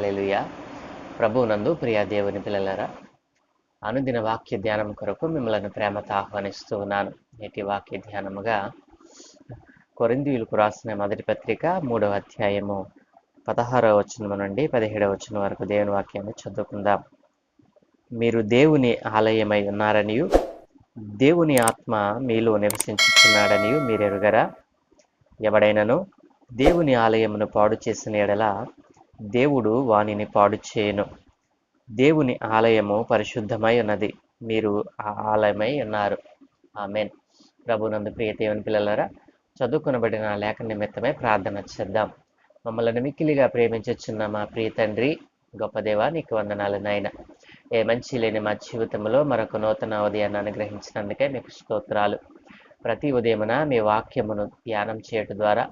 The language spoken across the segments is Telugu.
హల్లెలూయా. ప్రభువునందు ప్రియ దేవుని పిల్లలారా, అనుదిన వాక్య ధ్యానం కొరకు మిమ్మల్ని ప్రేమతో ఆహ్వానిస్తూ ఉన్నాను. నేటి వాక్య ధ్యానముగా కొరింథీయులకు రాసిన మొదటి పత్రిక 3వ అధ్యాయము 16వ వచనం నుండి 17వ వచనం వరకు దేవుని వాక్యాన్ని చదువుకుందాం. మీరు దేవుని ఆలయమై ఉన్నారనియు దేవుని ఆత్మ మీలో నివసించుచున్నాడనియు మీరెరుగరా? ఎవడైనను దేవుని ఆలయమును పాడు చేసిన ఎడల దేవుడు వానిని పాడు చేయను. దేవుని ఆలయము పరిశుద్ధమై ఉన్నది, మీరు ఆ ఆలయమై ఉన్నారు. ఆమేన్. ప్రభునందు ప్రియ దేవుని పిల్లలారా, చదువుకునబడిన లేఖ నిమిత్తమై ప్రార్థన చేద్దాం. మమ్మల్ని మిక్కిలిగా ప్రేమించుచున్న మా ప్రియ తండ్రి, గొప్ప దేవా, నీకు వందనాలు నాయన. ఏ మంచి లేని మా జీవితంలో మరొక నూతన ఉదయాన్ని అనుగ్రహించినందుకే మీకు స్తోత్రాలు. ప్రతి ఉదయమున మీ వాక్యమును ధ్యానం చేయటం ద్వారా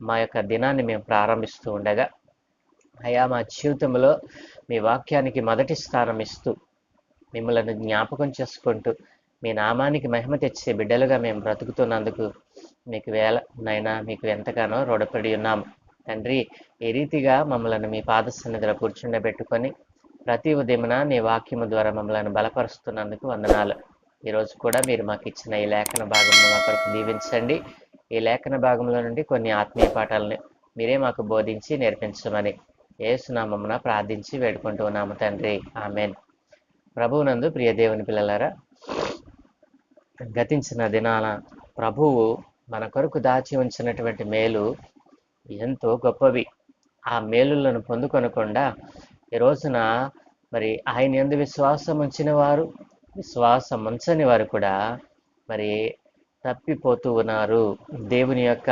మా యొక్క దినాన్ని మేము ప్రారంభిస్తూ ఉండగా, అయా మా జీవితంలో మీ వాక్యానికి మొదటి స్థానం ఇస్తూ మిమ్మల్ని జ్ఞాపకం చేసుకుంటూ మీ నామానికి మహిమ తెచ్చే బిడ్డలుగా మేము బ్రతుకుతున్నందుకు మీకు మీకు ఎంతగానో రుణపడి ఉన్నాము తండ్రి. ఈ రీతిగా మమ్మల్ని మీ పాద సన్నిధిలో కూర్చుండబెట్టుకొని ప్రతి ఉదయమున నీ వాక్యము ద్వారా మమ్మల్ని బలపరుస్తున్నందుకు వందనాలు. ఈరోజు కూడా మీరు మాకు ఇచ్చిన ఈ లేఖన భాగంలో మా కొరకు దీవించండి. ఈ లేఖన భాగంలో నుండి కొన్ని ఆత్మీయ పాఠాలను మీరే మాకు బోధించి నేర్పించమని యేసునామమున ప్రార్థించి వేడుకుంటూ ఉన్నాము తండ్రి. ఆమేన్. ప్రభువునందు ప్రియ దేవుని పిల్లలారా, గతించిన దినాల ప్రభువు మన కొరకు దాచి ఉంచినటువంటి మేలు ఎంతో గొప్పవి. ఆ మేలులను పొందుకొనకుండా ఈ రోజున మరి ఆయన యందు విశ్వాసం ఉంచిన వారు, విశ్వాసం ఉంచని వారు కూడా మరి తప్పిపోతూ ఉన్నారు. దేవుని యొక్క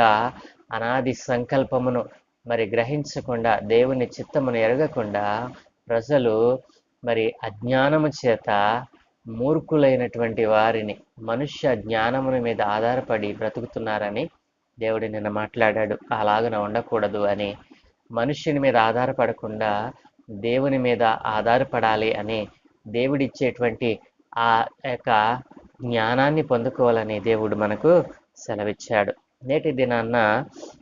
అనాది సంకల్పమును మరి గ్రహించకుండా, దేవుని చిత్తమును ఎరగకుండా ప్రజలు మరి అజ్ఞానము చేత మూర్ఖులైనటువంటి వారిని మనుష్య జ్ఞానముని మీద ఆధారపడి బ్రతుకుతున్నారని దేవుడు నిన్న మాట్లాడాడు. అలాగన ఉండకూడదు అని, మనుష్యుని మీద ఆధారపడకుండా దేవుని మీద ఆధారపడాలి అని, దేవుడిచ్చేటువంటి ఆ యొక్క జ్ఞానాన్ని పొందుకోవాలని దేవుడు మనకు సెలవిచ్చాడు. నేటి దినాన్న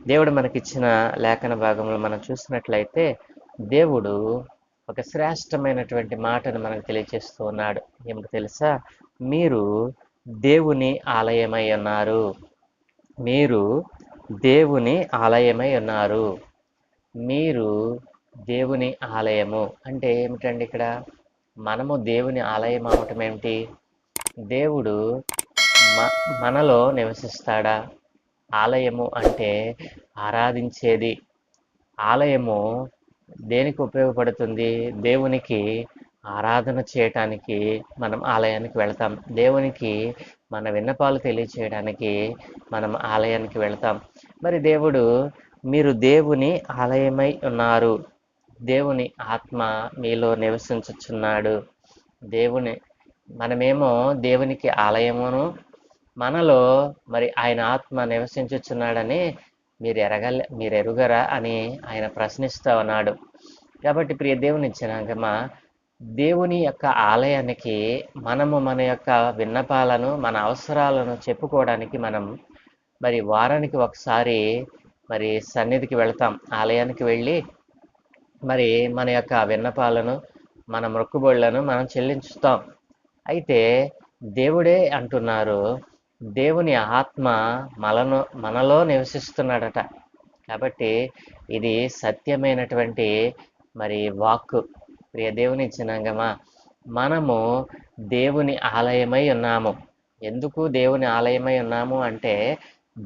దేవుడు మనకిచ్చిన లేఖన భాగంలో మనం చూసినట్లయితే దేవుడు ఒక శ్రేష్టమైనటువంటి మాటను మనకు తెలియజేస్తూ ఉన్నాడు. ఏమిటి తెలుసా? మీరు దేవుని ఆలయమై ఉన్నారు. మీరు దేవుని ఆలయమై ఉన్నారు. మీరు దేవుని ఆలయము అంటే ఏమిటండి? ఇక్కడ మనము దేవుని ఆలయం అవటం ఏమిటి? దేవుడు మనలో నివసిస్తాడా? ఆలయము అంటే ఆరాధించేది. ఆలయము దేనికి ఉపయోగపడుతుంది? దేవునికి ఆరాధన చేయటానికి మనం ఆలయానికి వెళ్తాం. దేవునికి మన విన్నపాలు తెలియచేయడానికి మనం ఆలయానికి వెళ్తాం. మరి దేవుడు మీరు దేవుని ఆలయమై ఉన్నారు, దేవుని ఆత్మ మీలో నివసించుచున్నాడు. మనమేమో దేవునికి ఆలయమును, మనలో మరి ఆయన ఆత్మ నివసించుచున్నాడని మీరు ఎరుగరా అని ఆయన ప్రశ్నిస్తూ ఉన్నాడు. కాబట్టి ప్రియ దేవుని జనాంగమా, దేవుని యొక్క ఆలయానికి మనము మన యొక్క విన్నపాలను, మన అవసరాలను చెప్పుకోవడానికి మనం మరి వారానికి ఒకసారి మరి సన్నిధికి వెళ్తాం. ఆలయానికి వెళ్ళి మరి మన యొక్క విన్నపాలను, మన మొక్కుబడులను మనం చెల్లించుతాం. అయితే దేవుడే అంటున్నారు, దేవుని ఆత్మ మనలో నివసిస్తున్నాడట. కాబట్టి ఇది సత్యమైనటువంటి మరి వాక్కు. ప్రియ దేవుని జనాంగమా, మనము దేవుని ఆలయమై ఉన్నాము. ఎందుకు దేవుని ఆలయమై ఉన్నాము అంటే,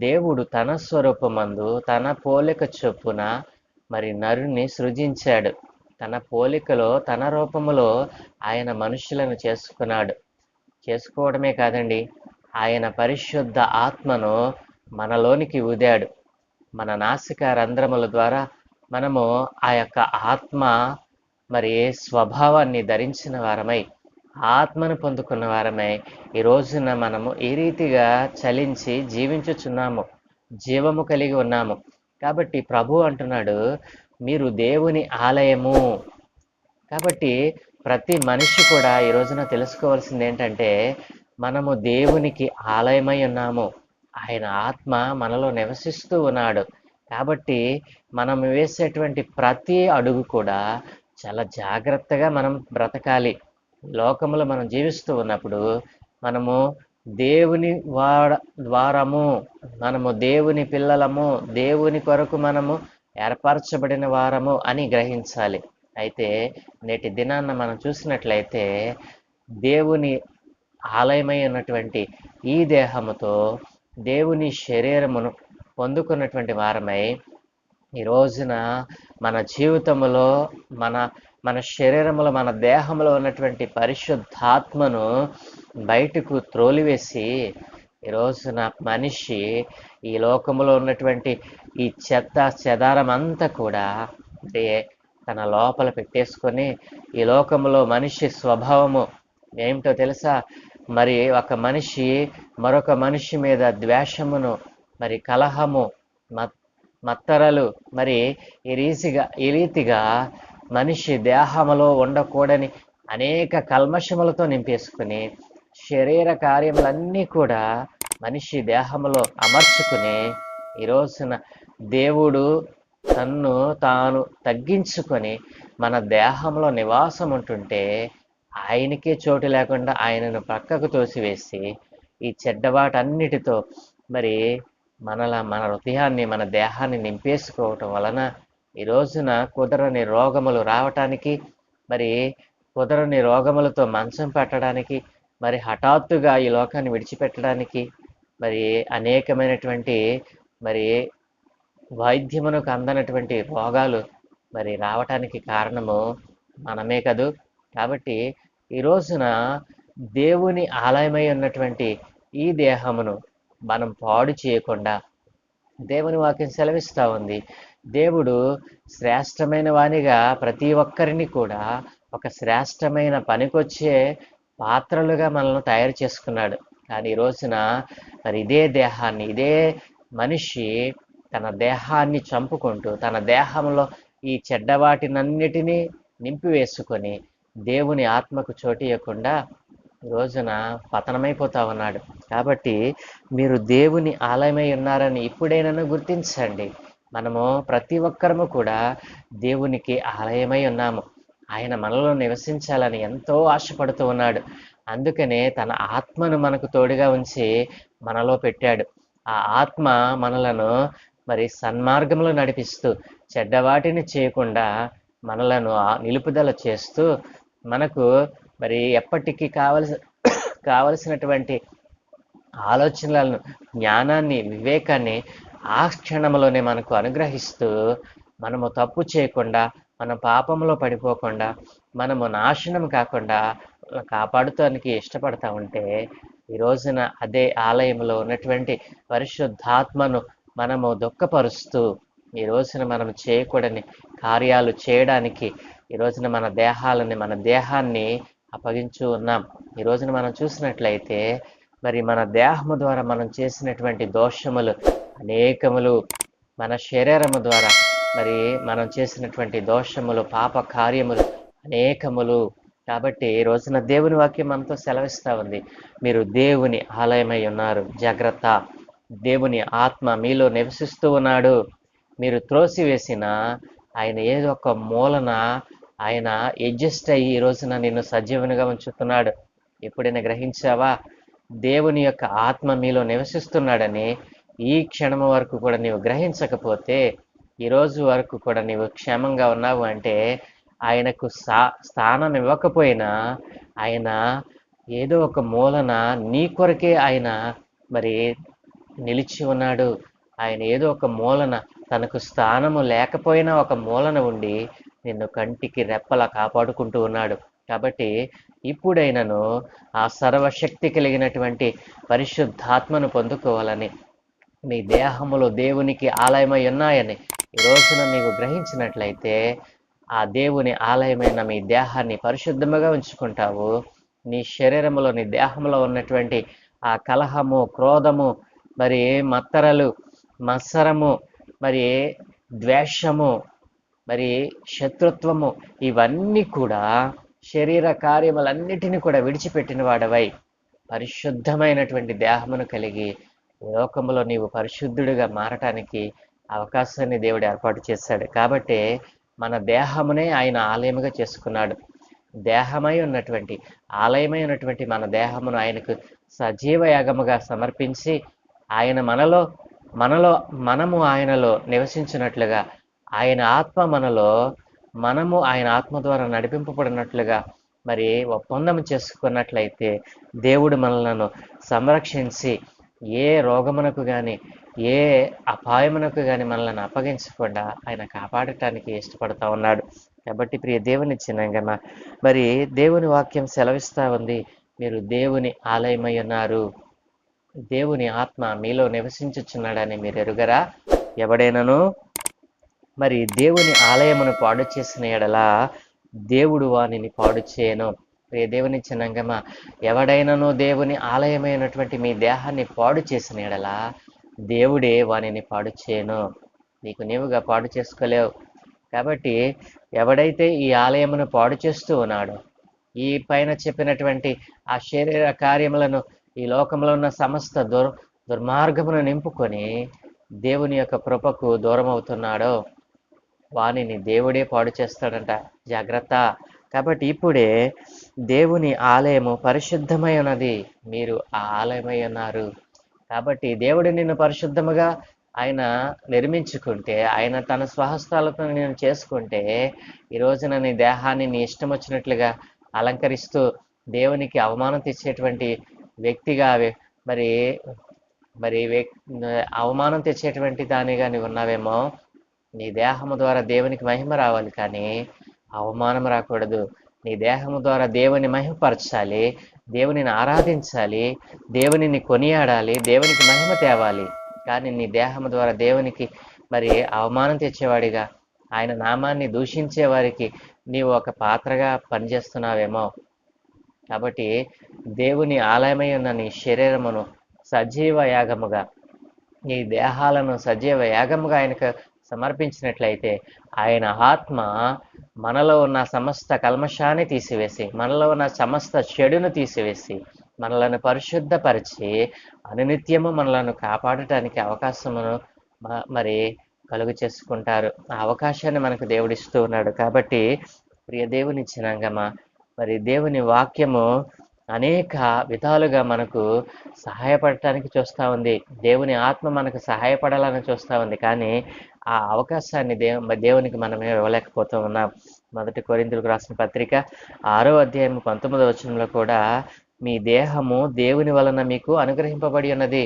దేవుడు తన స్వరూపమందు తన పోలిక చొప్పున మరి నరుని సృజించాడు. తన పోలికలో, తన రూపములో ఆయన మనుషులను చేసుకోవడమే కాదండి, ఆయన పరిశుద్ధ ఆత్మను మనలోనికి ఊదాడు. మన నాసిక రంధ్రముల ద్వారా మనము ఆ యొక్క ఆత్మ మరి స్వభావాన్ని ధరించిన వారమై, ఆత్మను పొందుకున్న వారమై ఈ రోజున మనము ఈ రీతిగా చలించి జీవించుచున్నాము, జీవము కలిగి ఉన్నాము. కాబట్టి ప్రభు అంటున్నాడు, మీరు దేవుని ఆలయము. కాబట్టి ప్రతి మనిషి కూడా ఈ రోజున తెలుసుకోవాల్సింది ఏంటంటే, మనము దేవునికి ఆలయమై ఉన్నాము. ఆయన ఆత్మ మనలో నివసిస్తూ ఉన్నాడు. కాబట్టి మనం వేసేటువంటి ప్రతి అడుగు కూడా చాలా జాగ్రత్తగా మనం బ్రతకాలి. లోకంలో మనం జీవిస్తూ ఉన్నప్పుడు మనము దేవుని ద్వారము, మనము దేవుని పిల్లలము, దేవుని కొరకు మనము ఏర్పరచబడిన వారము అని గ్రహించాలి. అయితే నేటి దినాన్న మనం చూసినట్లయితే దేవుని ఆలయమై ఉన్నటువంటి ఈ దేహముతో దేవుని శరీరమును పొందుకున్నటువంటి వారమై ఈ రోజున మన జీవితంలో మన మన శరీరంలో మన దేహంలో ఉన్నటువంటి పరిశుద్ధాత్మను బయటకు త్రోలివేసి ఈ రోజున మనిషి ఈ లోకంలో ఉన్నటువంటి ఈ చెత్త చెదారం అంతా కూడా అంటే తన లోపల పెట్టేసుకొని ఈ లోకంలో మనిషి స్వభావము ఏమిటో తెలుసా? మరి ఒక మనిషి మరొక మనిషి మీద ద్వేషమును, మరి కలహము, మత్తరలు, మరి ఈ రీతిగా మనిషి దేహములో ఉండకూడని అనేక కల్మషములతో నింపేసుకుని శరీర కార్యములన్నీ కూడా మనిషి దేహములో అమర్చుకుని ఈ రోజున దేవుడు తన్ను తాను తగ్గించుకొని మన దేహంలో నివాసం ఉంటుంటే ఆయనకే చోటు లేకుండా ఆయనను పక్కకు తోసివేసి ఈ చెడ్డవాటన్నిటితో మరి మన హృదయాన్ని మన దేహాన్ని నింపేసుకోవటం వలన ఈ రోజున కుదరని రోగములు రావటానికి, మరి కుదరని రోగములతో మంచం పెట్టడానికి, మరి హఠాత్తుగా ఈ లోకాన్ని విడిచిపెట్టడానికి, మరి అనేకమైనటువంటి మరి వైద్యమునకు అందనటువంటి రోగాలు మరి రావటానికి కారణము మనమే కదూ. కాబట్టి ఈ రోజున దేవుని ఆలయమై ఉన్నటువంటి ఈ దేహమును మనం పాడు చేయకుండా దేవుని వాక్యం సెలవిస్తూ ఉంది. దేవుడు శ్రేష్టమైన వానిగా ప్రతి ఒక్కరిని కూడా ఒక శ్రేష్టమైన పనికొచ్చే పాత్రలుగా మనల్ని తయారు చేసుకున్నాడు. కానీ ఈ రోజున మరి ఇదే దేహాన్ని, ఇదే మనిషి తన దేహాన్ని చంపుకుంటూ తన దేహంలో ఈ చెడ్డవాటినన్నిటినీ నింపివేసుకొని దేవుని ఆత్మకు చోటు ఇవ్వకుండా ఈ రోజున పతనమైపోతా ఉన్నాడు. కాబట్టి మీరు దేవుని ఆలయమై ఉన్నారని ఇప్పుడైనా గుర్తించండి. మనము ప్రతి ఒక్కరము కూడా దేవునికి ఆలయమై ఉన్నాము. ఆయన మనలో నివసించాలని ఎంతో ఆశపడుతూ ఉన్నాడు. అందుకనే తన ఆత్మను మనకు తోడుగా ఉంచి మనలో పెట్టాడు. ఆ ఆత్మ మనలను మరి సన్మార్గంలో నడిపిస్తూ చెడ్డవాటిని చేయకుండా మనలను నిలుపుదల చేస్తూ మనకు మరి ఎప్పటికీ కావలసినటువంటి ఆలోచనలను, జ్ఞానాన్ని, వివేకాన్ని ఆ క్షణంలోనే మనకు అనుగ్రహిస్తూ మనము తప్పు చేయకుండా, మన పాపంలో పడిపోకుండా, మనము నాశనం కాకుండా కాపాడుతానికి ఇష్టపడతా ఉంటే ఈ రోజున అదే ఆలయంలో ఉన్నటువంటి పరిశుద్ధాత్మను మనము దుఃఖపరుస్తూ ఈ రోజున మనం చేయకూడని కార్యాలు చేయడానికి ఈ రోజున మన దేహాన్ని అప్పగించు ఉన్నాం. ఈ రోజున మనం చూసినట్లయితే మరి మన దేహము ద్వారా మనం చేసినటువంటి దోషములు అనేకములు, మన శరీరము ద్వారా మరి మనం చేసినటువంటి దోషములు, పాప కార్యములు అనేకములు. కాబట్టి ఈ రోజున దేవుని వాక్యం మనతో సెలవిస్తూ ఉంది, మీరు దేవుని ఆలయమై ఉన్నారు, జాగ్రత్త, దేవుని ఆత్మ మీలో నివసిస్తూ ఉన్నాడు. మీరు త్రోసివేసిన ఆయన ఏదో ఒక మూలన ఆయన అడ్జస్ట్ అయ్యి ఈ రోజున నిన్ను సజీవునిగా ఉంచుతున్నాడు. ఎప్పుడైనా గ్రహించావా? దేవుని యొక్క ఆత్మ మీలో నివసిస్తున్నాడని ఈ క్షణము వరకు కూడా నీవు గ్రహించకపోతే, ఈరోజు వరకు కూడా నీవు క్షేమంగా ఉన్నావు అంటే ఆయనకు స్థానం ఇవ్వకపోయినా ఆయన ఏదో ఒక మూలన నీ కొరకే ఆయన మరి నిలిచి ఉన్నాడు. ఆయన ఏదో ఒక మూలన తనకు స్థానము లేకపోయినా ఒక మూలన ఉండి నిన్ను కంటికి రెప్పలా కాపాడుకుంటూ ఉన్నాడు. కాబట్టి ఇప్పుడైనను ఆ సర్వశక్తి కలిగినటువంటి పరిశుద్ధాత్మను పొందుకోవాలని, మీ దేహములో దేవునికి ఆలయమై ఉన్నాయని ఈ రోజున నీవు గ్రహించినట్లయితే ఆ దేవుని ఆలయమైన మీ దేహాన్ని పరిశుద్ధముగా ఉంచుకుంటావు. నీ శరీరములో, నీ దేహంలో ఉన్నటువంటి ఆ కలహము, క్రోధము, మరి మత్తరలు, మత్సరము, మరి ద్వేషము, మరి శత్రుత్వము, ఇవన్నీ కూడా శరీర కార్యములన్నిటినీ కూడా విడిచిపెట్టిన వాడవై పరిశుద్ధమైనటువంటి దేహమును కలిగి లోకములో నీవు పరిశుద్ధుడిగా మారటానికి అవకాశాన్ని దేవుడు ఏర్పాటు చేశాడు. కాబట్టి మన దేహమునే ఆయన ఆలయముగా చేసుకున్నాడు. దేహమై ఉన్నటువంటి ఆలయమై ఉన్నటువంటి మన దేహమును ఆయనకు సజీవ యాగముగా సమర్పించి ఆయన మనలో మనము ఆయనలో నివసించినట్లుగా, ఆయన ఆత్మ మనలో, మనము ఆయన ఆత్మ ద్వారా నడిపింపబడినట్లుగా మరి ఒప్పందం చేసుకున్నట్లయితే దేవుడు మనలను సంరక్షించి ఏ రోగమునకు కానీ ఏ అపాయమునకు కానీ మనల్ని అప్పగించకుండా ఆయన కాపాడటానికి ఇష్టపడతా ఉన్నాడు. కాబట్టి ప్రియ దేవుని చిన్నంగా మరి దేవుని వాక్యం సెలవిస్తా ఉంది, మీరు దేవుని ఆలయమై ఉన్నారు, దేవుని ఆత్మ మీలో నివసించుచున్నాడని మీరు ఎరుగరా? ఎవడైనను మరి దేవుని ఆలయమును పాడు చేసిన ఎడల దేవుడు వానిని పాడు చేయను. ప్రియ దేవుని చిన్నంగమ, ఎవడైనను దేవుని ఆలయమైనటువంటి మీ దేహాన్ని పాడు చేసిన ఎడల దేవుడే వానిని పాడు చేయను. నీకు నీవుగా పాడు చేసుకోలేవు. కాబట్టి ఎవడైతే ఈ ఆలయమును పాడు చేస్తూ ఉన్నాడో, ఈ పైన చెప్పినటువంటి ఆ శరీర కార్యములను, ఈ లోకంలో ఉన్న సమస్త దుర్మార్గమును నింపుకొని దేవుని యొక్క కృపకు దూరం అవుతున్నాడో వానిని దేవుడే పాడు చేస్తాడంట. జాగ్రత్త. కాబట్టి ఇప్పుడే దేవుని ఆలయము పరిశుద్ధమై ఉన్నది, మీరు ఆ ఆలయమై ఉన్నారు. కాబట్టి దేవుడు నిన్ను పరిశుద్ధముగా ఆయన నిర్మించుకుంటే, ఆయన తన స్వహస్తాలతో నేను చేసుకుంటే, ఈ రోజున నీ దేహాన్ని నీ ఇష్టం వచ్చినట్లుగా అలంకరిస్తూ దేవునికి అవమానం తెచ్చేటువంటి వ్యక్తిగా మరి మరి అవమానం తెచ్చేటువంటి దానిగా నీవు ఉన్నావేమో. నీ దేహము ద్వారా దేవునికి మహిమ రావాలి, కానీ అవమానం రాకూడదు. నీ దేహము ద్వారా దేవుని మహిమపరచాలి, దేవునిని ఆరాధించాలి, దేవునిని కొనియాడాలి, దేవునికి మహిమ తేవాలి. కానీ నీ దేహము ద్వారా దేవునికి మరి అవమానం తెచ్చేవాడిగా, ఆయన నామాన్ని దూషించే వారికి నీవు ఒక పాత్రగా పనిచేస్తున్నావేమో. కాబట్టి దేవుని ఆలయమై ఉన్న నీ శరీరమును సజీవ యాగముగా, నీ దేహాలను సజీవ యాగముగా ఆయనకు సమర్పించినట్లయితే ఆయన ఆత్మ మనలో ఉన్న సమస్త కల్మషాన్ని తీసివేసి, మనలో ఉన్న సమస్త చెడును తీసివేసి, మనలను పరిశుద్ధపరిచి అనునిత్యము మనలను కాపాడటానికి అవకాశమును మరి కలుగు చేసుకుంటారు. ఆ అవకాశాన్ని మనకు దేవుడిస్తూ ఉన్నాడు. కాబట్టి ప్రియ దేవుని జనాంగమా, మరి దేవుని వాక్యము అనేక విధాలుగా మనకు సహాయపడటానికి చూస్తూ ఉంది. దేవుని ఆత్మ మనకు సహాయపడాలని చూస్తూ ఉంది, కానీ ఆ అవకాశాన్ని దేవునికి మనమే ఇవ్వలేకపోతూ ఉన్నాం. 1 కొరింథీయులకు రాసిన పత్రిక 6వ అధ్యాయం 19వ వచనంలో కూడా, మీ దేహము దేవుని వలన మీకు అనుగ్రహింపబడి ఉన్నది.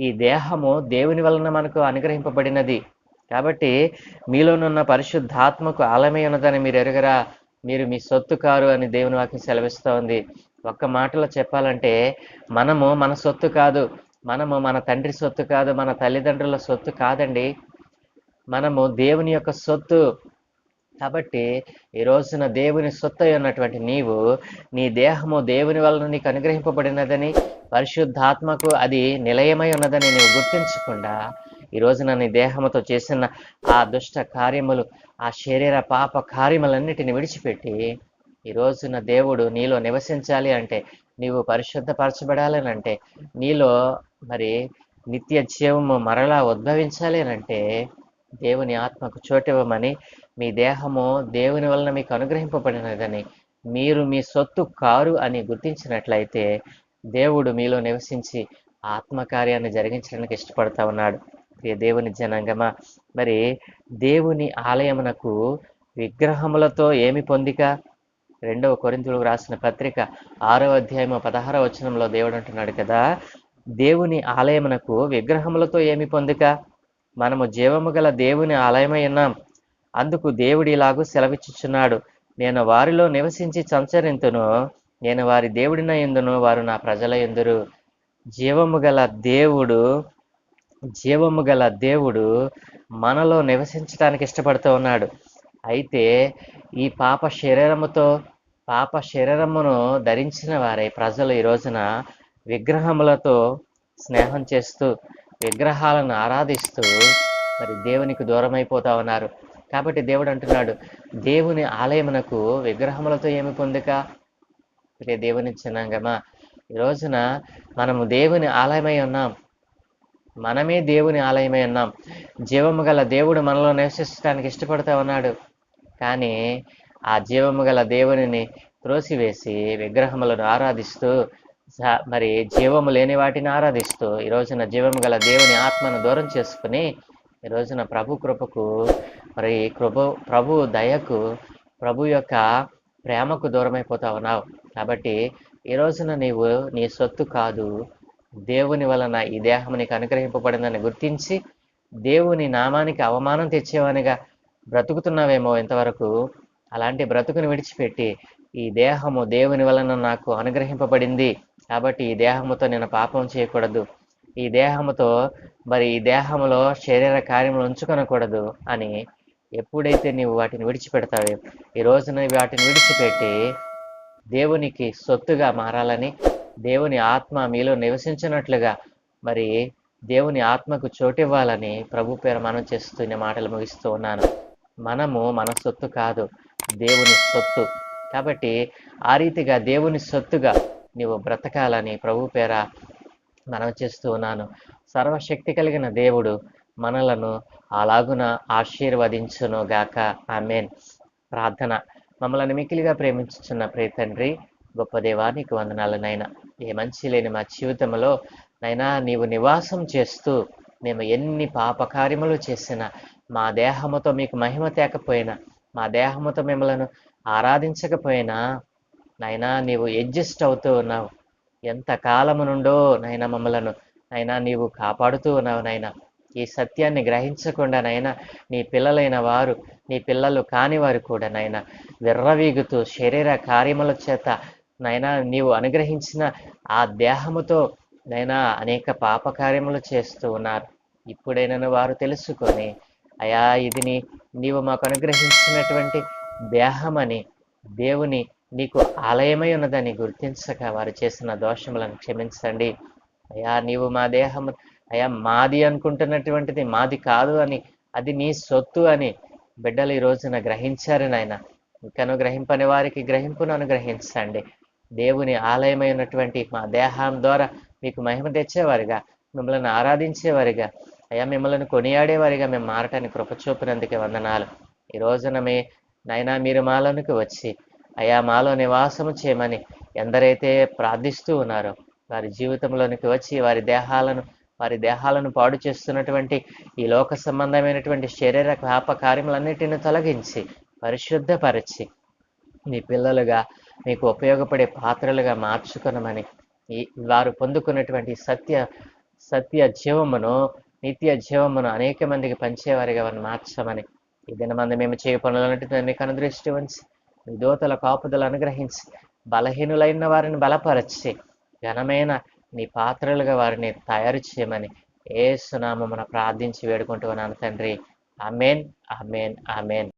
ఈ దేహము దేవుని వలన మనకు అనుగ్రహింపబడినది. కాబట్టి మీలోనున్న పరిశుద్ధాత్మకు ఆలయమై ఉన్నదని మీరు ఎరుగరా? మీరు మీ సొత్తు కారు అని దేవుని వాక్యం సెలవిస్తూ ఉంది. ఒక్క మాటలో చెప్పాలంటే, మనము మన సొత్తు కాదు, మనము మన తండ్రి సొత్తు కాదు, మన తల్లిదండ్రుల సొత్తు కాదండి. మనము దేవుని యొక్క సొత్తు. కాబట్టి ఈ రోజున దేవుని సొత్తు ఉన్నటువంటి నీవు, నీ దేహము దేవుని వలన నీకు అనుగ్రహింపబడినదని, పరిశుద్ధాత్మకు అది నిలయమై ఉన్నదని నీవు గుర్తించకుండా, ఈ రోజున నీ దేహముతో చేసిన ఆ దుష్ట కార్యములు, ఆ శరీర పాప కార్యములన్నిటిని విడిచిపెట్టి, ఈ రోజున దేవుడు నీలో నివసించాలి అంటే, నీవు పరిశుద్ధపరచబడాలి అంటే, నీలో మరి నిత్య జీవము మరలా ఉద్భవించాలి అంటే, దేవుని ఆత్మకు చోటివ్వమని, మీ దేహము దేవుని వలన మీకు అనుగ్రహింపబడినదని, మీరు మీ సొత్తు కారు అని గుర్తించినట్లయితే, దేవుడు మీలో నివసించి ఆత్మకార్యాన్ని జరిగించడానికి ఇష్టపడతా ఉన్నాడు. ప్రియ దేవుని జనాంగమా, మరి దేవుని ఆలయమునకు విగ్రహములతో ఏమి పొందిక? 2వ కొరింథీయులకు రాసిన పత్రిక 6వ అధ్యాయము 16వ వచనంలో దేవుడు అంటున్నాడు కదా, దేవుని ఆలయమునకు విగ్రహములతో ఏమి పొందిక? మనము జీవము గల దేవుని ఆలయమై ఉన్నాం. అందుకు దేవుడు ఇలాగూ సెలవిచ్చుచున్నాడు, నేను వారిలో నివసించి సంచరింతును, నేను వారి దేవుడిన యందును, వారు నా ప్రజల యందురు. జీవము గల దేవుడు మనలో నివసించడానికి ఇష్టపడుతూ ఉన్నాడు. అయితే ఈ పాప శరీరమును ధరించిన వారే ప్రజలు ఈ రోజున విగ్రహములతో స్నేహం చేస్తూ, విగ్రహాలను ఆరాధిస్తూ మరి దేవునికి దూరం అయిపోతా ఉన్నారు. కాబట్టి దేవుడు అంటున్నాడు, దేవుని ఆలయమునకు విగ్రహములతో ఏమి పొందిక? దేవుని జనాంగమా, ఈ రోజున మనము దేవుని ఆలయమై ఉన్నాం. మనమే దేవుని ఆలయమై ఉన్నాం. జీవము గల దేవుడు మనలో నివసించడానికి ఇష్టపడతా ఉన్నాడు. కానీ ఆ జీవము గల దేవునిని త్రోసివేసి విగ్రహములను ఆరాధిస్తూ మరి జీవము లేని వాటిని ఆరాధిస్తూ ఈ రోజున జీవము గల దేవుని ఆత్మను దూరం చేసుకుని ఈ రోజున ప్రభు కృపకు మరి ప్రభు దయకు ప్రభు యొక్క ప్రేమకు దూరమైపోతా ఉన్నావు. కాబట్టి ఈ రోజున నీవు నీ సొత్తు కాదు, దేవుని వలన ఈ దేహం నీకు అనుగ్రహింపబడిందని గుర్తించి దేవుని నామానికి అవమానం తెచ్చేవానిగా బ్రతుకుతున్నావేమో ఇంతవరకు. అలాంటి బ్రతుకుని విడిచిపెట్టి ఈ దేహము దేవుని వలన నాకు అనుగ్రహింపబడింది కాబట్టి ఈ దేహముతో నేను పాపం చేయకూడదు, ఈ దేహముతో మరి ఈ దేహములో శరీర కార్యములు ఉంచుకొనకూడదు అని ఎప్పుడైతే నీవు వాటిని విడిచిపెడతావో ఈ రోజున వాటిని విడిచిపెట్టి దేవునికి సొత్తుగా మారాలని, దేవుని ఆత్మ మీలో నివసించినట్లుగా మరి దేవుని ఆత్మకు చోటివ్వాలని ప్రభు పేరు మనం చేస్తున్న మాటలు ముగిస్తూ ఉన్నాను. మనము మన సొత్తు కాదు, దేవుని సొత్తు. కాబట్టి ఆ రీతిగా దేవుని సొత్తుగా నీవు బ్రతకాలని ప్రభు పేర మనం చేస్తూ ఉన్నాను. సర్వశక్తి కలిగిన దేవుడు మనలను అలాగున ఆశీర్వదించును గాక. ఆమేన్. ప్రార్థన. మమ్మల్ని మిక్కిలిగా ప్రేమించుచున్న ప్రియ తండ్రి, గొప్ప దేవా నీకు వందనాలు నైనా. ఏ మంచి లేని మా జీవితంలో నైనా నీవు నివాసం చేస్తూ మేము ఎన్ని పాపకార్యములు చేసినా మా దేహముతో మీకు మహిమ తేకపోయినా, మా దేహముతో మిమ్మలను ఆరాధించకపోయినా నైనా నీవు అడ్జస్ట్ అవుతూ ఉన్నావు. ఎంత కాలము నుండో నైనా మమ్మలను నైనా నీవు కాపాడుతూ ఉన్నావు నైనా. ఈ సత్యాన్ని గ్రహించకుండా నైనా నీ పిల్లలైన వారు, నీ పిల్లలు కాని వారు కూడా నైనా విర్రవీగుతూ శరీర కార్యముల చేత నైనా నీవు అనుగ్రహించిన ఆ దేహముతో నైనా అనేక పాప కార్యములు చేస్తూ ఉన్నారు. ఇప్పుడైనా వారు తెలుసుకొని అయా ఇది నీవు మాకు అనుగ్రహించినటువంటి దేహమని, దేవుని నీకు ఆలయమై ఉన్నదని గుర్తించక వారు చేసిన దోషములను క్షమించండి అయా. నీవు మా దేహం అయా మాది అనుకుంటున్నటువంటిది మాది కాదు అని, అది నీ సొత్తు అని బిడ్డలు ఈ రోజున గ్రహించారు నాయన. ఇంకను గ్రహింపని వారికి గ్రహింపును అనుగ్రహించండి. దేవుని ఆలయమై ఉన్నటువంటి మా దేహం ద్వారా మీకు మహిమ తెచ్చేవారిగా, మిమ్మల్ని ఆరాధించేవారిగా అయా, మిమ్మల్ని కొనియాడేవారిగా మేము మారటానికి కృప చూపినందుకే వందనాలు. ఈ రోజున నైనా మీరు మాలోనికి వచ్చి అయా మాలో నివాసము చేయమని ఎందరైతే ప్రార్థిస్తూ ఉన్నారో వారి జీవితంలోనికి వచ్చి వారి దేహాలను పాడు చేస్తున్నటువంటి ఈ లోక సంబంధమైనటువంటి శరీర పాప కార్యములన్నిటిని తొలగించి పరిశుద్ధపరిచి మీ పిల్లలుగా మీకు ఉపయోగపడే పాత్రలుగా మార్చుకొనమని, వారు పొందుకున్నటువంటి సత్య జీవమును, నిత్య జీవమును అనేక మందికి పంచేవారిగా వారిని మార్చమని, ఈ దినమందు మేము చేయ పనులన్నిటితో మీకు అనుదృష్టి ఉంచి మీ దూతల కాపుదలు అనుగ్రహించి బలహీనులైన వారిని బలపరచి ఘనమైన నీ పాత్రలుగా వారిని తయారు చేయమని యేసు నామమున ప్రార్థించి వేడుకుంటూ ఉన్నాను తండ్రి. ఆమేన్, ఆమేన్, ఆమేన్.